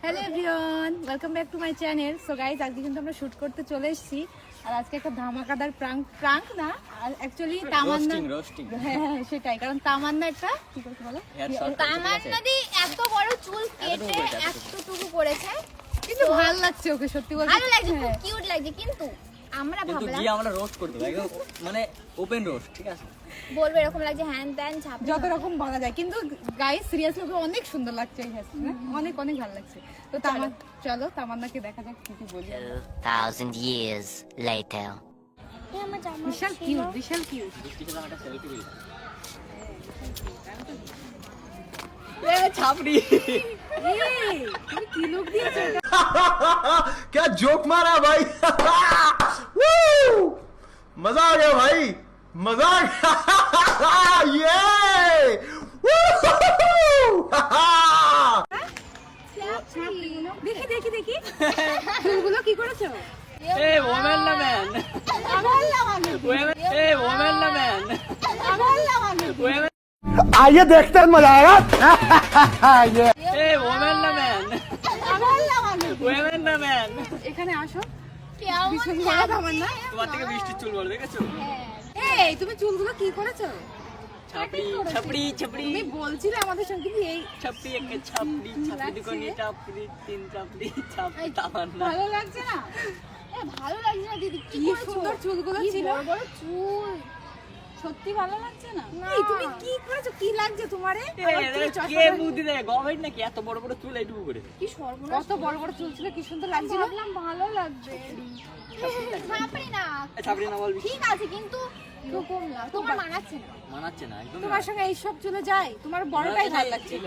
Hello everyone, welcome back to my channel. So guys, আজকে কিন্তু আমরা শুট করতে চলে এসেছি। আর আজকে একটা ধামাকাদার প্রাঙ্ক না, আর অ্যাকচুয়ালি তামান্না, হ্যাঁ সেটাই, কারণ তামান্না একটা কি করতে বলো, তামান্না দি এত বড় চুল কেটে এতটুকু করেছে, কিন্তু ভালো লাগছে ওকে, সত্যি বলতে ভালো লাগছে, খুব কিউট লাগছে। কিন্তু আমরা ভাবলাম গিয়ে আমরা রোস্ট করতে হবে, মানে ওপেন রোস্ট, ঠিক আছে? বলবে এরকম লাগছে, হ্যান ত্যান ছাপ যত রকম বলা যায়, কিন্তু গাইজ সিরিয়াসলি ওকে অনেক সুন্দর লাগছে এই হেয়ারস্টাইল, অনেক অনেক ভালো লাগছে। তো চলো তামান্নাকে দেখা যাক কি কি বলি। 2,000 years later. আমার জামা বিশাল কিউট, বিশাল কিউট। বৃষ্টিকে একটা সেলফি দিই। ছাপড়ি তুমি কি লুক দিয়েছো এটা? क्या जोक मारा भाई मजा आ गया भाई, मजा आ गया ये দেখি দেখি দেখি চুলগুলো কি করেছো? এই ওমেন না ম্যান, এই ওমেন না ম্যান, आइए देखते हैं मजा आएगा ये এই ওমেন না ম্যান, ওমেন না ম্যান। এখানে আসো। কেমন ভীষণ বড় তামান্না। তোমার থেকে বৃষ্টির চুল বড়, দেখেছো? এই তুমি চুলগুলো কি করেছো? ছাপড়ি ছাপড়ি ছাপড়ি, তুমি বলছিলে আমাদের সঙ্গে কি এই ছাপড়ি একে ছাপড়ি ছাপড়ি দুটো নিয়ে ছাপড়ি তিন ছাপড়ি ছাপড়ি তামান্না। ভালো লাগছে না? ভালো লাগছে না দিদি, কি সুন্দর চুলগুলো ছিল, বড় বড় চুল, সত্যি ভালো লাগছে না? এই তুমি কি করেছো, কি লাগছে তোমারে? কে বুদ্ধি দেয়, গভর্নমেন্ট নাকি এত বড় বড় চুল এইটুকু করে? কি সর্বনাশ। কত বড় বড় চুল ছিল, কি সুন্দর লাগছিল। ভাবলাম ভালো লাগবে, ছাপড়ি না, ছাপড়ি না বলবি? ঠিক আছে, কিন্তু এরকম না, তোমার মানাচ্ছে না। মানাচ্ছে না একদম। তোমার সঙ্গে এইসব চলে যায়, তোমার বড়টাই ভালো লাগছিল।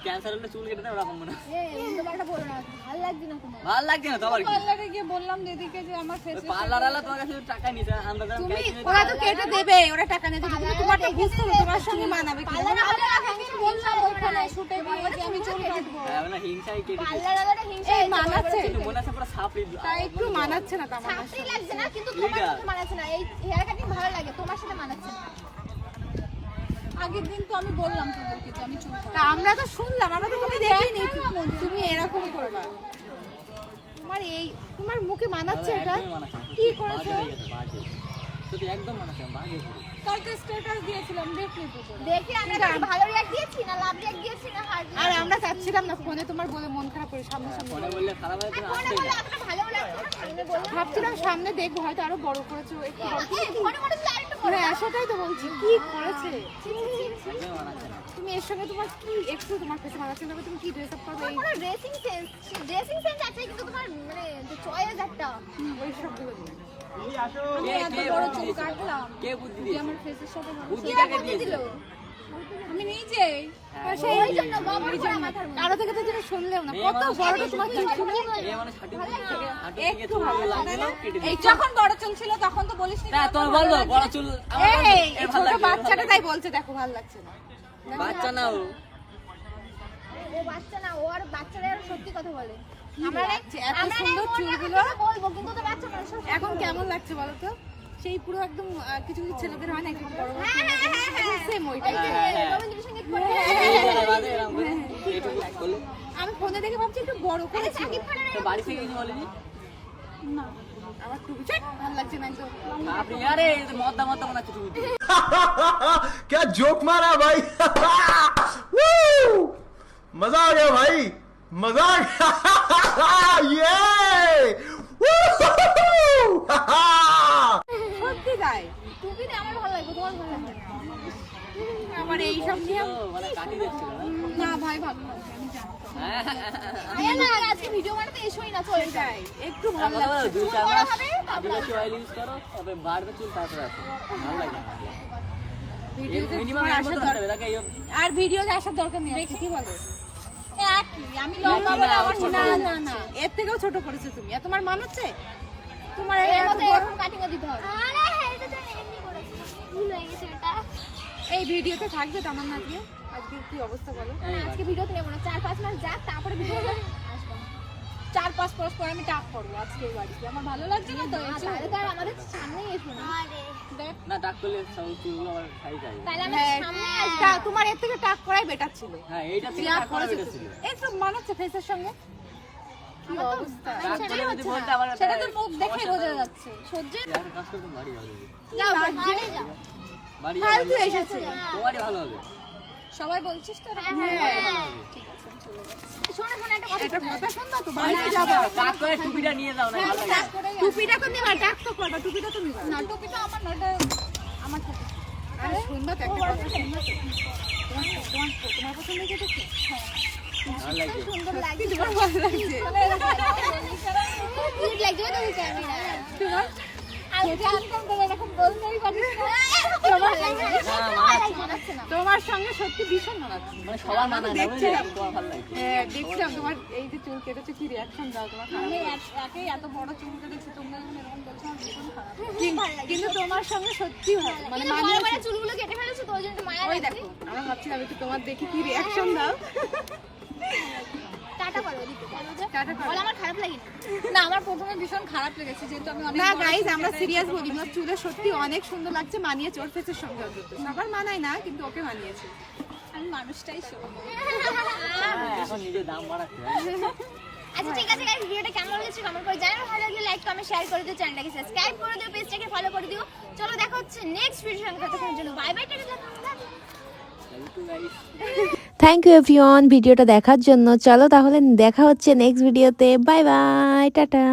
ক্যান্সার হলে চুল কেটে দেয় ওরকম মনে হয়। উল্টো পাল্টা বলো না, ভালো লাগছে না তোমার। ভালো লাগছে না তো আবার কি? পার্লারে গিয়ে বললাম দিদিকে যে আমার ফেস পার্লার আলা তোমার কাছে টাকা নিতে আমরা দাম তুমি, ওরা তো কেটে দেবে, ওরা টাকা নিয়ে দেবে, কিন্তু তোমারটা বুঝতে হবে তোমার সঙ্গে মানাবে কি। পার্লার আলাদা হিংসা বললাম ওখানে শুটে গিয়ে আমি চুল কাটবো। না হিংসাই কেটে পার্লার আলাদা হিংসা এই মানাচ্ছে, কিন্তু মনে আছে পুরো ছাপড়ি। তাই একটু মানাচ্ছে না তামান্না। ছাপড়ি লাগছে না, কিন্তু তোমার সাথে মানাচ্ছে না। এই হেয়ার কাটিং ভালো লাগে, তোমার সাথে মানাচ্ছে না। আগের দিন তো আমি বললাম তোমাকে যে আমি চুল কাটবো, তা আমরা তো শুনলাম, আমরা তো তুমি দেখিনি তুমি এরকম করবা। তোমার এই তোমার মুখে মানাচ্ছে এটা? কি করেছো? তুই একদম মানাচ্ছে না, বাজে পুরো। কালকে স্ট্যাটাস দিয়েছিলাম, দেখলি তো তোরা। দেখে আমরা কি ভালো রিঅ্যাক্ট দিয়েছি না লাভ রিঅ্যাক্ট দিয়েছি না হার্ড? আর আমরা চাচ্ছিলাম না ফোনে তোমার বলে মন খারাপ করে, সামনে সামনে ফোনে বললে খারাপ হয়, তুমি ফোনে আসতেই বলে না। আপনার ভালো লাগছে না, সামনে বললাম। ভাবছিলাম সামনে দেখবো, হয়তো আরো বড় করেছো একটু বড়। ফোনে বলে তো আরেকটু বড়। হ্যাঁ সেটাই তো বলছি, কি করেছে একদম মানাচ্ছে না। তুমি? এর সঙ্গে তোমার কি একটু তোমার কাছে মানাচ্ছে না? তুমি কি ড্রেস আপ করবে? তোমার কোনো ড্রেসিং সেন্স আছে, কিন্তু তোমার মানে যে চয়েস একটা। ওই সবগুলো দিয়ে কে বড় বুদ্ধি চুল দিয়েছে? কাটলাম, কে বুদ্ধি দিয়েছে? আমার ফেসের সাথে বুদ্ধি কে কাকে বুদ্ধি দিয়েছে? দিল? আমি নিজেই ওই জন্য বাবার ঘোরা মাথার মধ্যে। কারো থেকে তো যেটা শুনলেও না, মেয়ে কত মানুষ বড়টা হাঁটু তোমার চুল ছিল। এ মানে হাঁটু থেকে হাঁটু থেকে একটু চুল ভালো লাগলো, লাগে না? কেটে এই দিয়েছে। যখন বড় চুল ছিল তখন তো বলিস না তুমি বলবো বড় চুল আমার এই এ ভালো ছোট লাগে, বাচ্চাটা তাই বলছে, দেখো ভালো লাগছে না। বাচ্চা না ও। ও বাচ্চা না, ও আর বাচ্চারা আর সত্যি কথা বলে। আমরা এত আমরা সুন্দর চুলগুলো বলবো, কিন্তু তো বাচ্চা মানুষ সব এখন কেমন লাগছে বলো তো? সেই পুরো একদম কিছু কিছু ছেলেদের হয় না একদম বড় বড় হ্যাঁ, হ্যাঁ, হ্যাঁ, হ্যাঁ। সেম ওইটাই। রবীন্দ্র সঙ্গীত করে। বাদে এরকম করে এইটুকু বলে। আমি ফোনে দেখে ভাবছি একটু বড় করেছে। সাকিব খানের তো বাড়ি থেকে কিছু বলেনি? না আমার টুপি ছাট ভালো লাগছে না একদম। আপনি আরে মদ্দা মদ্দা বানাচ্ছে তুমি। क्या जोक मारा भाई मजा आ गया भाई, मजा आ गया ये সত্যি তাই, টুপি দিয়ে আমার ভালো লাগবে, তোমার ভালো লাগবে না। আমার এই সব নিয়ে মানে কাটি দিচ্ছিল না? না ভাই ভালো লাগছে, আমি জানি। আরে না, আজকে ভিডিও বানাতে এসোই না, চলে যাই। একটু ভালো লাগছে। দুই চার বড় মাস হবে, তারপর আদিবাসী অয়েল ইউজ করো, তবে বাড়বে চুল, তারপরে আসো। ভালো লাগে না। ভিডিওতে মিনিমাম তোমার এক আসার বছর দরকার, আসতে হবে, তাকে এই আর ভিডিওতে আসার দরকার নেই, দেখি কি বলে। একই আমি লম্বা বলে আমার না না না, এর থেকেও ছোট করেছো তুমি। আর তোমার মান হচ্ছে তোমার এই এর এত মধ্যে বড়- এরকম কাটিং দিতে হবে। আরে হ্যাঁ, এটা তো এমনি করেছি, ভুল হয়ে গেছে এটা। এই ভিডিওতে থাকবে তামান্না আজকে? আজকে কি অবস্থা বলো? আজকে ভিডিওতে নেবো না, 4-5 মাস যাক, তারপরে ভিডিওতে আসবো। 4-5 বছর পর আমি টাক করবো আজকে এই বাড়িতে, আমার ভালো লাগছে না তো এই তাহলে তো আর আমাদের সামনেই এসো না। না টাক করলে সব চুলগুলো আমার খাই যায়। তাহলে আমি সামনে আসবো। তোমার এর থেকে টাক করাই বেটার ছিল। হ্যাঁ এইটা থেকে টাক করা বেটার ছিল। এই তো মানাচ্ছে ফেসের সঙ্গে। কি অবস্থা। টাক করে যদি বলতে আমার সেটা তো মুখ দেখে বোঝা যাচ্ছে। সহ্যে একটা কাজ করতে বাড়ি যাবে। যাও বাড়ি যাও। বাড়ি ফালতু যাবে। এসেছে। তোমারই ভালো হবে। সবাই বলছিস তো? হ্যাঁ ঠিক আছে আমি চলে যাচ্ছি। শোনো একটা কথা এটা কথা শুন না তো বাড়িতে যাবো। টাক করে টুপিটা নিয়ে যাও না ভালো লাগে। টুপিটা তো নিবা, টাক তো করবা, টুপিটা তো নিবা। না টুপিটা আমার নটা আমার থেকে। আরে শুনবা তো একটা কথা শুনবা তো। তোমার পছন্দ কি দেখো? ভালো লাগে। সুন্দর লাগছে। তোমার ভালো লাগছে। কিউট লাগছে তো ক্যামেরা। তোমার আমি জানতাম তো এরকম বলতেই পারিস না। তোমার লাগছে। মানাচ্ছে না। তোমার সঙ্গে সত্যি ভীষণ মানাচ্ছে। মানে সবার মানা না বুঝলে তোমার ভালো লাগে। হ্যাঁ, দেখছিলাম তোমার এই যে চুল কেটেছে, কি রিয়াকশন দাও তোমার? আমি একে এত বড় চুল কেটেছি তোমরা যখন এরকম বলছো আমার ভীষণ খারাপ। কিন্তু তোমার সঙ্গে সত্যি ভালো মানে কিন্তু মানিয়ে বড় বড় চুলগুলো কেটে ফেলেছো তো ওই জন্য একটু মায়া ওই লাগছে। দেখো আমরা ভাবছিলাম একটু তোমার দেখি কি রিয়াকশন দাও। টাটা করো ওদিকে বলো যে টাটা করো। বলো আমার খারাপ লাগেনি। না আমার প্রথমে ভীষণ খারাপ লেগেছে যেহেতু আমি অনেক না গাইস আমরা সিরিয়াস বলি না, চুলে সত্যি অনেক সুন্দর লাগছে, মানিয়ে চোর ফেসের সঙ্গে অন্তত সবার মানায় না কিন্তু ওকে মানিয়েছে। আমি মানুষটাই শো হ্যাঁ, এখন নিজের দাম বাড়াচ্ছে। আচ্ছা ঠিক আছে গাইস ভিডিওটা কেমন লেগেছে কমেন্ট করে জানাও, ভালো লাগলে লাইক কমেন্ট শেয়ার করে দিও, চ্যানেলটাকে সাবস্ক্রাইব করে দিও, পেজটাকে ফলো করে দিও। চলো দেখা হচ্ছে নেক্সট ভিডিওর সঙ্গে, ততক্ষণের জন্য bye bye, tata. Love you guys. Thank you everyone ভিডিওটা দেখার জন্য। চলো তাহলে দেখা হচ্ছে নেক্সট ভিডিওতে। Bye bye, tata.